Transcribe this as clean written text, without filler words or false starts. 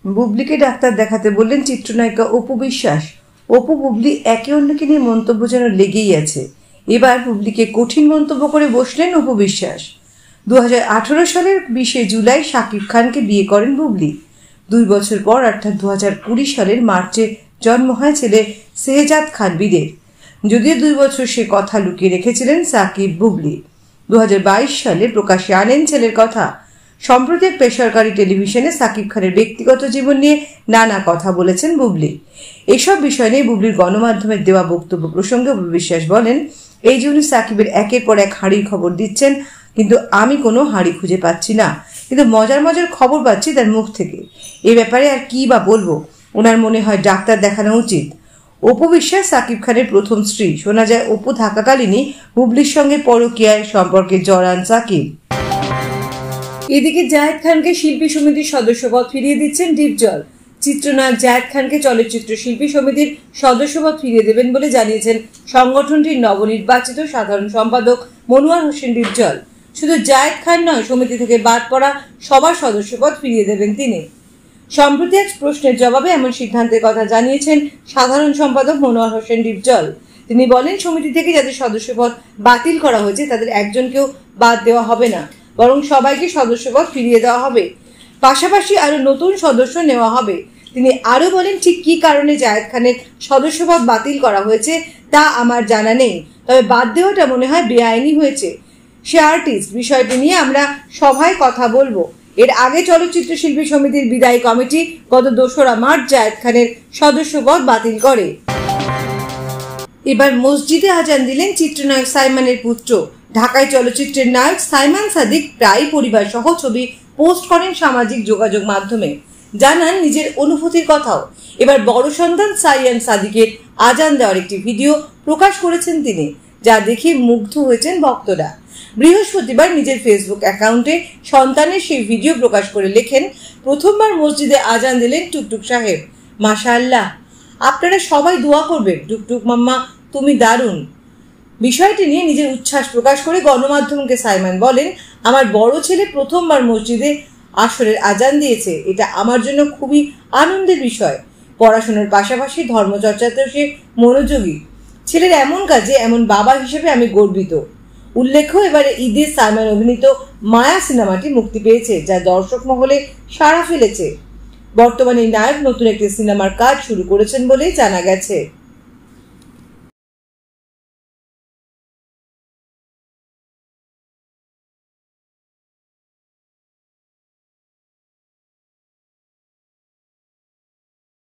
বুবলিকে doctor দেখাতে বললেন চিত্রনায়িকা অপু বিশ্বাস। অপু বুবলি একে অন্যকে নিয়ে মন্তব্য যেন লেগেই আছে। এবার বুবলিকে কঠিন মন্তব্য করে বসলেন অপু বিশ্বাস। 2018 সালের 20 জুলাই শাকিব খানকে বিয়ে করেন বুবলি। 2 বছর পর অর্থাৎ 2020 সালের মার্চে জন্ম হয় ছেলে শেহজাদ খান বীরের। যদিও 2 বছর সে কথা লুকিয়ে রেখেছিলেন সাকিব বুবলি। 2022 সালে প্রকাশ্যে আনেন ছেলের কথা। সম্প্রতি এক বেসরকারি টেলিভিশনে সাকিব খানের ব্যক্তিগত জীবন নিয়ে নানা কথা বলেছেন বুবলি। এসব বিষয় নিয়ে বুবলির গণমাধ্যমের দেওয়া বক্তব্য প্রসঙ্গে অপু বিশ্বাস বলেন, এই জন্য সাকিবের একের পর এক হাঁড়ির খবর দিচ্ছেন, কিন্তু আমি কোনো হাঁড়ি খুঁজে পাচ্ছি না, কিন্তু মজার মজার খবর পাচ্ছি তার মুখ থেকে। এ ব্যাপারে আর কি বা বলবো, ওনার মনে হয় ডাক্তার দেখানো উচিত। অপু বিশ্বাস সাকিব খানের প্রথম স্ত্রী। শোনা যায় অপু থাকাকালীনই বুবলির সঙ্গে পরকীয়ায় সম্পর্কে জড়ান সাকিব। এদিকে জায়েদ খানকে শিল্পী সমিতির সদস্যপদ ফিরিয়ে দিচ্ছেন ডিপজল। চিত্রনায়ক জায়েদ খানকে চলচ্চিত্র শিল্পী সমিতির সদস্যপদ ফিরিয়ে দেবেন বলে জানিয়েছেন সংগঠনটির নবনির্বাচিত সাধারণ সম্পাদক মনোয়ার হোসেন ডিপজল। শুধু জায়েদ খান নয়, সমিতি থেকে বাদ পড়া সবার সদস্যপদ ফিরিয়ে দেবেন তিনি। সম্প্রতি এক প্রশ্নের জবাবে এমন সিদ্ধান্তের কথা জানিয়েছেন সাধারণ সম্পাদক মনোয়ার হোসেন ডিপজল। তিনি বলেন, সমিতি থেকে যাদের সদস্যপদ বাতিল করা হয়েছে তাদের একজনকেও বাদ দেওয়া হবে না, বরং সবাইকে সদস্যপদ ফিরিয়ে দেওয়া হবে। পাশাপাশি আরো নতুন সদস্য নেওয়া হবে। তিনি আরো বলেন, ঠিক কি কারণে জায়েদ খানের সদস্যপদ বাতিল করা হয়েছে তা আমার জানা নেই, তবে বাদ দেওয়াটা মনে হয় বেআইনি হয়েছে। সে আর্টিস্ট, বিষয়টি নিয়ে আমরা সভায় কথা বলবো। এর আগে চলচ্চিত্র শিল্পী সমিতির বিদায়ী কমিটি গত 2রা মার্চ জায়েদ খানের সদস্যপদ বাতিল করে। এবার মসজিদে আজান দিলেন চিত্রনায়ক সাইমানের পুত্র। ঢাকায় চলচ্চিত্রের নায়ক সাইমান সাদিক প্রায় পরিবার সহ ছবি পোস্ট করেন সামাজিক যোগাযোগ মাধ্যমে, জানান নিজের অনুভূতির কথাও। এবার বড় সন্তান সাইয়ান সাদিকের আজান দেওয়ার একটি ভিডিও প্রকাশ করেছেন তিনি, যা দেখে মুগ্ধ হয়েছেন ভক্তরা। বৃহস্পতিবার নিজের ফেসবুক অ্যাকাউন্টে সন্তানের সেই ভিডিও প্রকাশ করে লেখেন, প্রথমবার মসজিদে আজান দিলেন টুকটুক সাহেব, মাশাআল্লাহ, আপনারা সবাই দোয়া করবেন, টুকটুক মাম্মা তুমি দারুণ। বিষয়টি নিয়ে নিজের উচ্ছ্বাস প্রকাশ করে গণমাধ্যমকে সাইমান বলেন, আমার বড় ছেলে প্রথমবার মসজিদে আসরের আজান দিয়েছে, এটা আমার জন্য খুবই আনন্দের বিষয়। পড়াশোনার পাশাপাশি ধর্মচর্চাতেও সে মনোযোগী। ছেলের এমন কাজে এমন বাবা হিসেবে আমি গর্বিত। উল্লেখ্য, এবারে ঈদে সাইমান অভিনীত মায়া সিনেমাটি মুক্তি পেয়েছে, যা দর্শক মহলে সাড়া ফেলেছে। বর্তমানে নায়ক নতুন একটি সিনেমার কাজ শুরু করেছেন বলেই জানা গেছে।